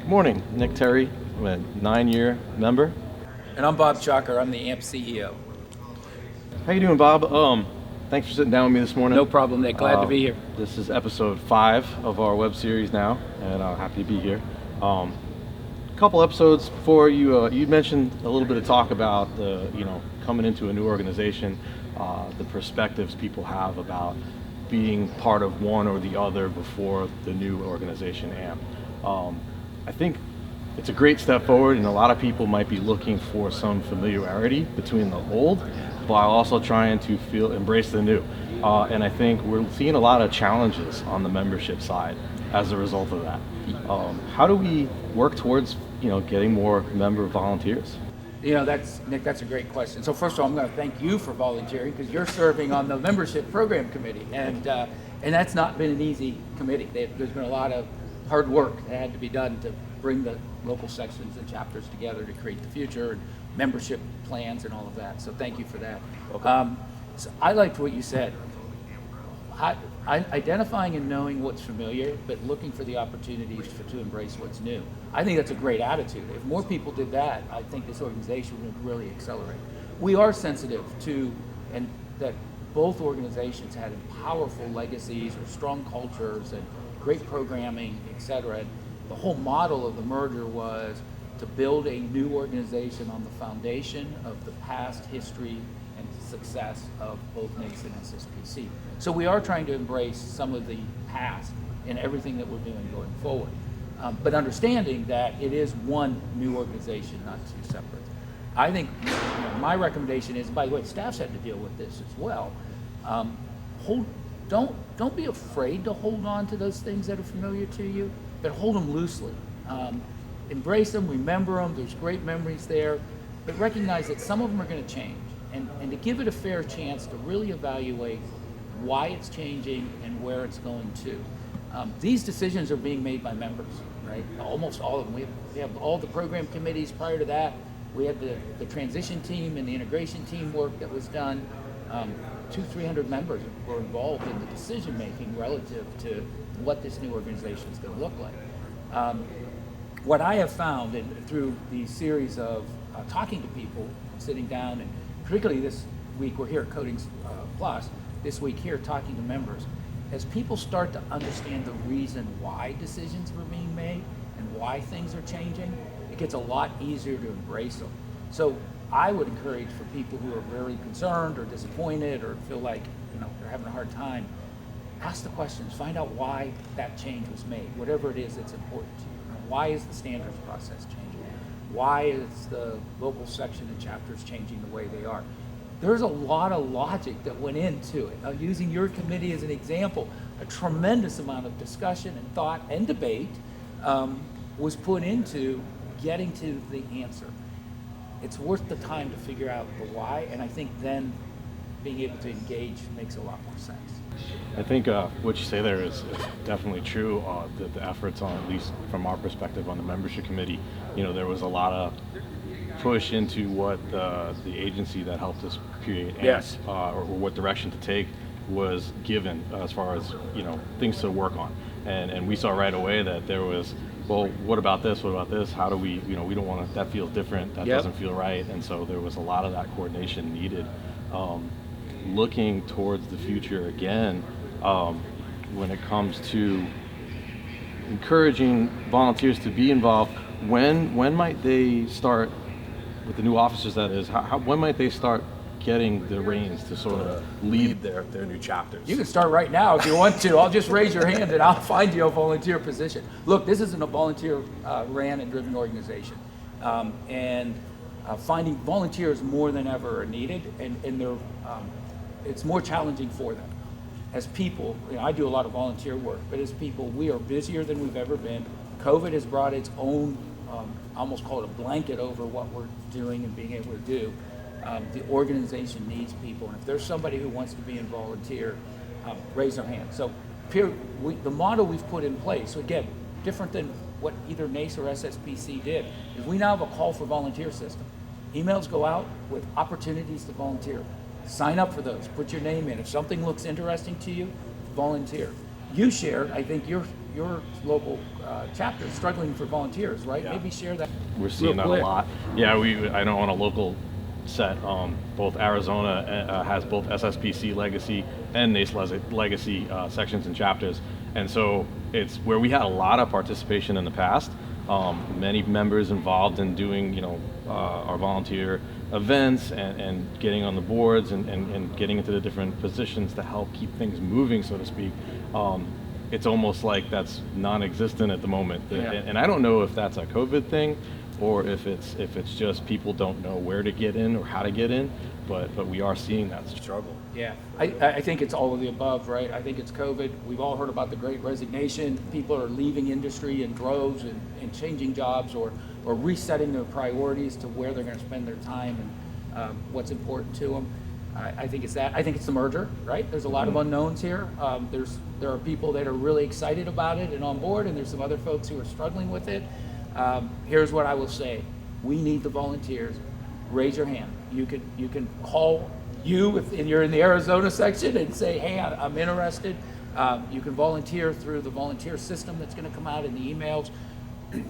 Good morning, Nick Terry. I'm a 9-year member. And I'm Bob Chalker. I'm the AMP CEO. How you doing, Bob? Thanks for sitting down with me this morning. No problem, Nick. Glad to be here. This is episode 5 of our web series now, and I'm happy to be here. A couple episodes before you mentioned a little bit of talk about coming into a new organization, the perspectives people have about being part of one or the other before the new organization AMP. I think it's a great step forward, and a lot of people might be looking for some familiarity between the old while also trying to embrace the new. And I think we're seeing a lot of challenges on the membership side as a result of that. How do we work towards getting more member volunteers? Nick, that's a great question. So first of all, I'm going to thank you for volunteering because you're serving on the membership program committee, and that's not been an easy committee. There's been a lot of hard work that had to be done to bring the local sections and chapters together to create the future and membership plans and all of that. So thank you for that. Okay. So I liked what you said. Identifying and knowing what's familiar, but looking for the opportunities to embrace what's new. I think that's a great attitude. If more people did that, I think this organization would really accelerate. We are sensitive to, and that both organizations had powerful legacies or strong cultures and great programming, et cetera. And the whole model of the merger was to build a new organization on the foundation of the past history and success of both NACE and SSPC. So we are trying to embrace some of the past in everything that we're doing going forward. But understanding that it is one new organization, not two separate. I think my recommendation is, by the way, staff's had to deal with this as well. Don't be afraid to hold on to those things that are familiar to you, but hold them loosely. Embrace them, remember them, there's great memories there, but recognize that some of them are going to change, and to give it a fair chance to really evaluate why it's changing and where it's going to. These decisions are being made by members, right? Almost all of them. We have all the program committees prior to that. We had the transition team and the integration team work that was done. 200-300 members were involved in the decision making relative to what this new organization is going to look like. What I have found through the series of talking to people, sitting down, and particularly this week we're here at Coding Plus, this week here talking to members, as people start to understand the reason why decisions were being made and why things are changing, it gets a lot easier to embrace them. So I would encourage for people who are very concerned or disappointed or feel like they're having a hard time, ask the questions, find out why that change was made, whatever it is that's important to you. Why is the standards process changing? Why is the local section and chapters changing the way they are? There's a lot of logic that went into it. Now, using your committee as an example, a tremendous amount of discussion and thought and debate was put into getting to the answer. It's worth the time to figure out the why, and I think then being able to engage makes a lot more sense. I think what you say there is definitely true. The efforts on, at least from our perspective on the membership committee, there was a lot of push into what the agency that helped us create AMP, or what direction to take was given as far as things to work on, and we saw right away that there was, well, what about this? What about this? How do we we don't want to, that feels different, that doesn't feel right, and so there was a lot of that coordination needed. Looking towards the future again, when it comes to encouraging volunteers to be involved, when might they start, with the new officers that is, when might they start getting the reins to sort of lead their new chapters? You can start right now if you want to. I'll just raise your hand and I'll find you a volunteer position. Look, this isn't a volunteer ran and driven organization. Finding volunteers more than ever are needed, and they're, it's more challenging for them. As people, I do a lot of volunteer work, but as people, we are busier than we've ever been. COVID has brought its own, almost call it a blanket over what we're doing and being able to do. The organization needs people, and if there's somebody who wants to be in volunteer, raise their hand. So the model we've put in place, so again, different than what either NACE or SSPC did, is we now have a call for volunteer system. Emails go out with opportunities to volunteer. Sign up for those, put your name in. If something looks interesting to you, volunteer. You shared, I think your local chapter is struggling for volunteers, right? Yeah. Maybe share that. We're seeing that a lot. Yeah, I know on a local set, both Arizona has both SSPC legacy and NACE legacy sections and chapters, and so it's where we had a lot of participation in the past. Many members involved in doing, our volunteer events and getting on the boards and getting into the different positions to help keep things moving, so to speak. It's almost like that's non-existent at the moment, Yeah. and I don't know if that's a COVID thing or if it's just people don't know where to get in or how to get in, but we are seeing that struggle. Yeah, I think it's all of the above, right? I think it's COVID. We've all heard about the Great Resignation. People are leaving industry in droves and changing jobs or resetting their priorities to where they're going to spend their time and what's important to them. I think it's that. I think it's the merger, right? There's a lot of unknowns here. There are people that are really excited about it and on board, and there's some other folks who are struggling with it. Here's what I will say: we need the volunteers. Raise your hand. You can call if you're in the Arizona section and say, hey, I'm interested. You can volunteer through the volunteer system that's going to come out in the emails.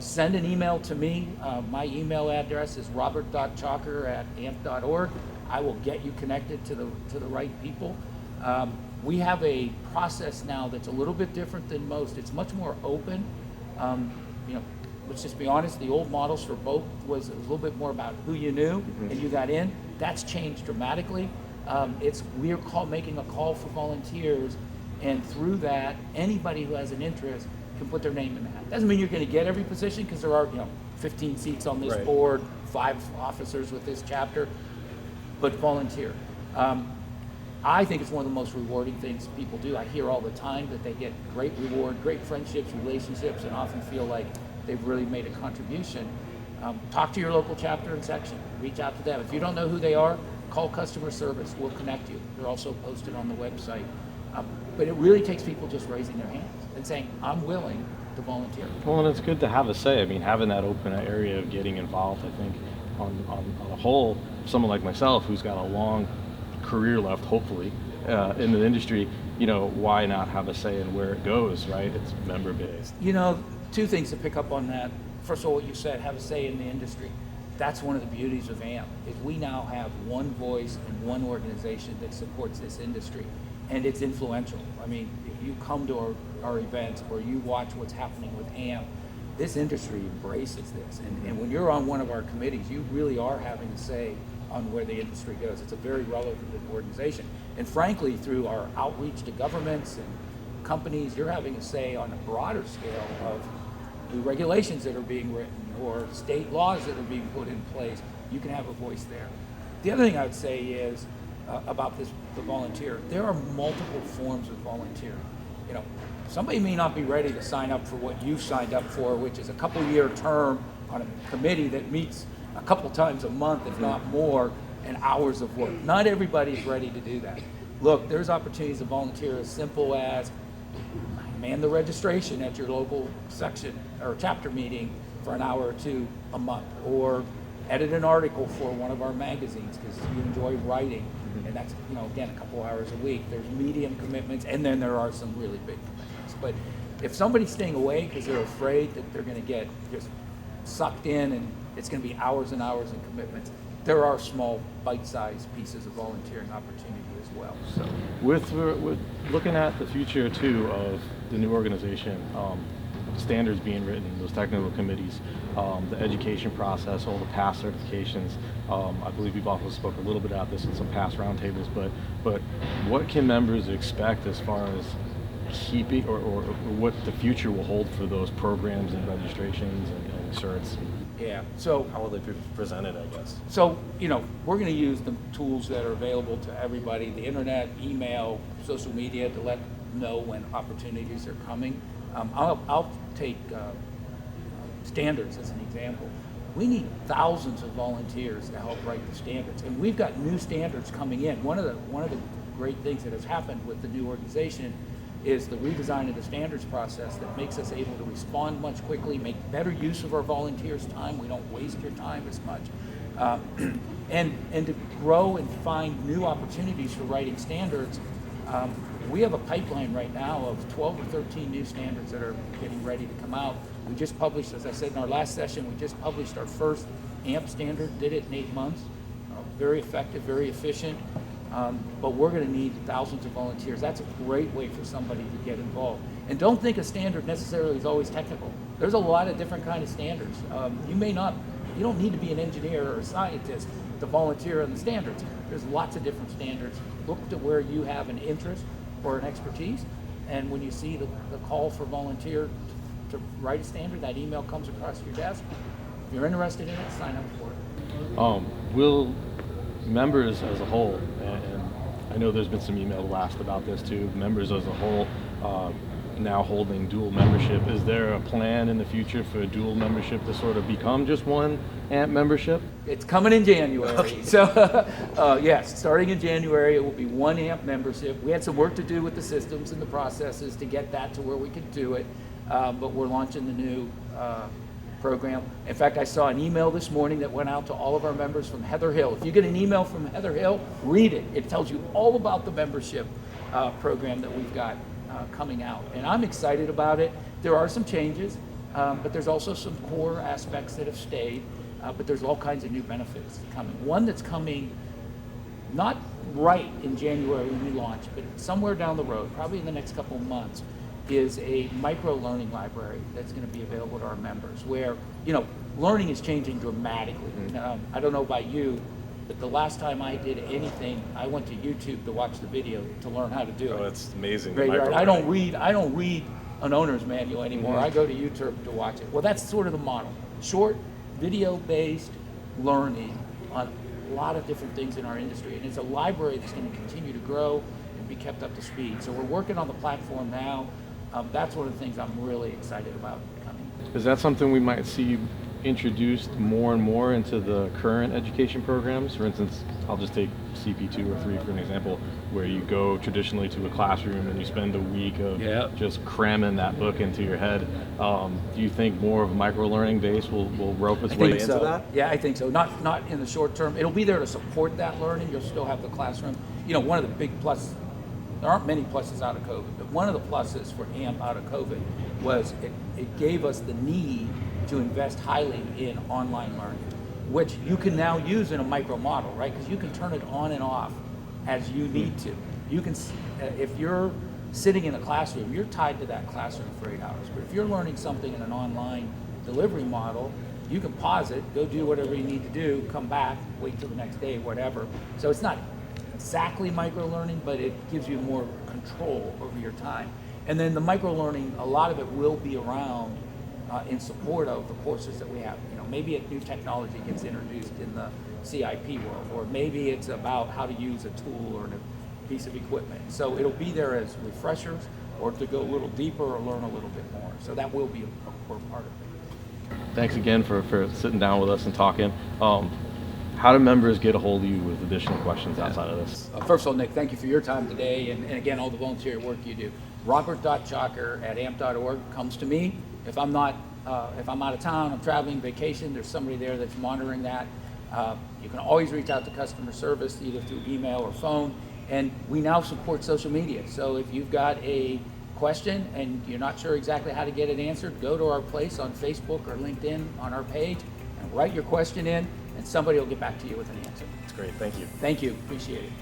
Send an email to me. My email address is robert.chalker@amp.org. I will get you connected to the right people. We have a process now that's a little bit different than most. It's much more open. Let's just be honest, the old models for both was a little bit more about who you knew and you got in. That's changed dramatically. We're making a call for volunteers, and through that, anybody who has an interest can put their name in that. Doesn't mean you're going to get every position, because there are 15 seats on this Right. board, 5 officers with this chapter, but volunteer. I think it's one of the most rewarding things people do. I hear all the time that they get great reward, great friendships, relationships, and often feel like they've really made a contribution. Talk to your local chapter and section. Reach out to them. If you don't know who they are, call customer service. We'll connect you. They're also posted on the website. But it really takes people just raising their hands and saying, I'm willing to volunteer. Well, and it's good to have a say. I mean, having that open area of getting involved, I think, on a whole, someone like myself who's got a long career left, hopefully, in the industry, why not have a say in where it goes, right? It's member based. 2 things to pick up on that. First of all, what you said, have a say in the industry. That's one of the beauties of AMP, is we now have one voice and one organization that supports this industry, and it's influential. I mean, if you come to our events or you watch what's happening with AMP, this industry embraces this. And when you're on one of our committees, you really are having a say on where the industry goes. It's a very relevant organization. And frankly, through our outreach to governments and companies, you're having a say on a broader scale of new regulations that are being written or state laws that are being put in place. You can have a voice there. The other thing I would say is about the volunteer. There are multiple forms of volunteering. Somebody may not be ready to sign up for what you've signed up for, which is a couple-year term on a committee that meets a couple times a month, if not more, and hours of work. Not everybody is ready to do that. Look, there's opportunities to volunteer as simple as man the registration at your local section or chapter meeting for an hour or 2 a month, or edit an article for one of our magazines because you enjoy writing, and that's again a couple hours a week. There's medium commitments, and then there are some really big commitments. But if somebody's staying away because they're afraid that they're going to get just sucked in and it's going to be hours and hours and commitments, there are small bite-sized pieces of volunteering opportunity as well. So With looking at the future too of the new organization, standards being written, those technical committees, the education process, all the past certifications. I believe we've also spoke a little bit about this in some past roundtables, but what can members expect as far as keeping or what the future will hold for those programs and registrations and certs? yeah, so How will they be presented, I guess? So, we're going to use the tools that are available to everybody, the internet, email, social media, to let them know when opportunities are coming. I'll take standards as an example. We need thousands of volunteers to help write the standards, and we've got new standards coming in. One of the great things that has happened with the new organization is the redesign of the standards process that makes us able to respond much quickly, make better use of our volunteers' time. We don't waste your time as much. And to grow and find new opportunities for writing standards, We have a pipeline right now of 12 or 13 new standards that are getting ready to come out. We just published, as I said in our last session, we just published our first AMP standard, did it in 8 months. Very effective, very efficient, but we're going to need thousands of volunteers. That's a great way for somebody to get involved. And don't think a standard necessarily is always technical. There's a lot of different kind of standards. You don't need to be an engineer or a scientist to volunteer on the standards. There's lots of different standards. Look to where you have an interest or an expertise, and when you see the call for volunteer to write a standard, that email comes across your desk. If you're interested in it, sign up for it. Will members as a whole, and I know there's been some email blast about this too, members as a whole now holding dual membership, is there a plan in the future for dual membership to sort of become just one AMP membership? It's coming in January. So yes, starting in January, it will be one AMP membership. We had some work to do with the systems and the processes to get that to where we could do it, but we're launching the new program. In fact, I saw an email this morning that went out to all of our members from Heather Hill. If you get an email from Heather Hill, read it. It tells you all about the membership program that we've got coming out. And I'm excited about it. There are some changes, but there's also some core aspects that have stayed, but there's all kinds of new benefits coming. One that's coming not right in January when we launch, but somewhere down the road, probably in the next couple of months, is a micro-learning library that's going to be available to our members where, learning is changing dramatically. I don't know about you, but the last time I did anything, I went to YouTube to watch the video to learn how to do it. Oh, that's amazing. Right. I don't read an owner's manual anymore. I go to YouTube to watch it. Well, that's sort of the model. Short, video-based learning on a lot of different things in our industry. And it's a library that's going to continue to grow and be kept up to speed. So we're working on the platform now. That's one of the things I'm really excited about coming. Is that something we might see introduced more and more into the current education programs? For instance, I'll just take CP2 or 3 for an example, where you go traditionally to a classroom and you spend a week of just cramming that book into your head. Do you think more of a micro-learning base will rope its way into that? Yeah, I think so. Not in the short term. It'll be there to support that learning. You'll still have the classroom. One of the big pluses, there aren't many pluses out of COVID, but one of the pluses for AMP out of COVID was it gave us the need to invest highly in online learning, which you can now use in a micro model, right? Because you can turn it on and off as you need to. You can, if you're sitting in a classroom, you're tied to that classroom for 8 hours. But if you're learning something in an online delivery model, you can pause it, go do whatever you need to do, come back, wait till the next day, whatever. So it's not exactly micro learning, but it gives you more control over your time. And then the micro learning, a lot of it will be around in support of the courses that we have. Maybe a new technology gets introduced in the CIP world, or maybe it's about how to use a tool or a piece of equipment. So it'll be there as refreshers, or to go a little deeper or learn a little bit more. So that will be a core part of it. Thanks again for sitting down with us and talking. How do members get a hold of you with additional questions outside of this? First of all, Nick, thank you for your time today, and again, all the volunteer work you do. Robert.Chalker@amp.org comes to me. If I'm out of town, I'm traveling, vacation, there's somebody there that's monitoring that. You can always reach out to customer service, either through email or phone. And we now support social media. So if you've got a question and you're not sure exactly how to get it answered, go to our place on Facebook or LinkedIn on our page and write your question in, and somebody will get back to you with an answer. That's great. Thank you. Thank you. Appreciate it.